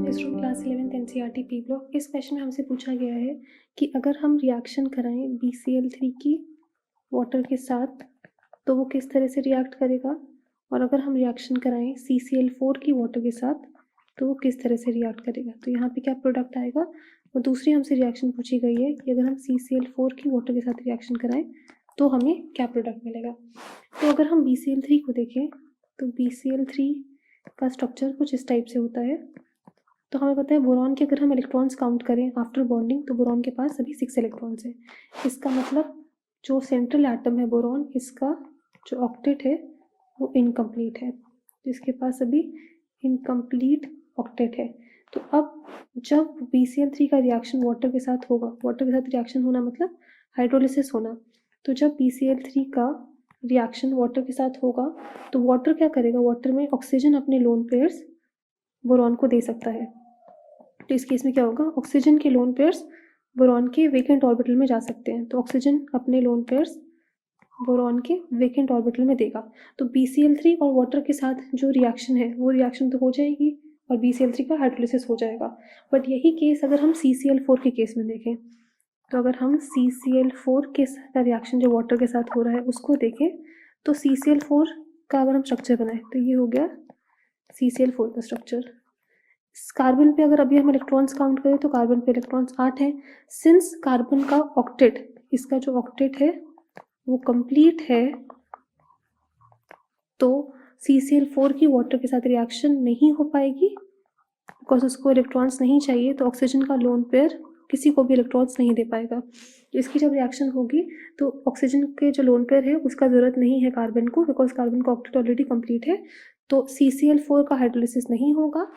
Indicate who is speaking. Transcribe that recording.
Speaker 1: Student class 11th NCERT P block. इस question में हमसे पूछा गया है कि अगर हम रिएक्शन कराएं BCl3 की वाटर के साथ तो वो किस तरह से रिएक्ट करेगा, और अगर हम रिएक्शन कराएं CCl4 की वाटर के साथ तो वो किस तरह से रिएक्ट करेगा। तो यहाँ पे क्या प्रोडक्ट आएगा, और दूसरी हमसे रिएक्शन पूछी गई है कि अगर हम CCl4 की वाटर के साथ रिएक्शन कराएं तो हमें क्या प्रोडक्ट मिलेगा। तो अगर हम BCl3 को देखें तो BCl3 का स्ट्रक्चर कुछ इस टाइप से होता है। तो हमें पता है बोरॉन के अगर हम इलेक्ट्रॉन्स काउंट करें आफ्टर बॉन्डिंग तो बोरॉन के पास अभी 6 इलेक्ट्रॉन्स हैं। इसका मतलब जो सेंट्रल एटम है बोरॉन, इसका जो ऑक्टेट है वो इनकम्प्लीट है, इसके पास अभी इनकम्प्लीट ऑक्टेट है। तो अब जब BCl3 का रिएक्शन वाटर के साथ होगा, वाटर के साथ रिएक्शन होना मतलब हाइड्रोलिसिस होना, तो जब BCl3 का रिएक्शन वाटर के साथ होगा तो वाटर क्या करेगा, वाटर में ऑक्सीजन अपने लोन पेयर्स बोरॉन को दे सकता है। तो इस केस में क्या होगा, ऑक्सीजन के लोन पेयर्स बोरॉन के वेकेंट ऑर्बिटल में जा सकते हैं, तो ऑक्सीजन अपने लोन पेयर्स बोरॉन के वेकेंट ऑर्बिटल में देगा। तो BCl3 और वाटर के साथ जो रिएक्शन है वो रिएक्शन तो हो जाएगी और BCl3 का हाइड्रोलिसिस हो जाएगा। बट यही केस अगर हम CCl4 के केस में देखें, तो अगर हम CCl4 के का रिएक्शन जो वाटर के साथ हो रहा है उसको देखें तो CCl4 का अगर हम स्ट्रक्चर बनाए तो ये हो गया CCl4 का स्ट्रक्चर। कार्बन पे अगर अभी हम इलेक्ट्रॉन्स काउंट करें तो कार्बन पे इलेक्ट्रॉन्स 8 हैं। सिंस कार्बन का ऑक्टेट, इसका जो ऑक्टेट है वो कंप्लीट है, तो CCl4 की वाटर के साथ रिएक्शन नहीं हो पाएगी बिकॉज उसको इलेक्ट्रॉन्स नहीं चाहिए, तो ऑक्सीजन का लोन पेयर किसी को भी इलेक्ट्रॉन्स नहीं दे पाएगा। इसकी जब रिएक्शन होगी तो ऑक्सीजन के जो लोन पेयर है उसका ज़रूरत नहीं है कार्बन को, बिकॉज कार्बन का ऑक्टेट ऑलरेडी कंप्लीट है, तो CCl4 का हाइड्रोलिसिस नहीं होगा।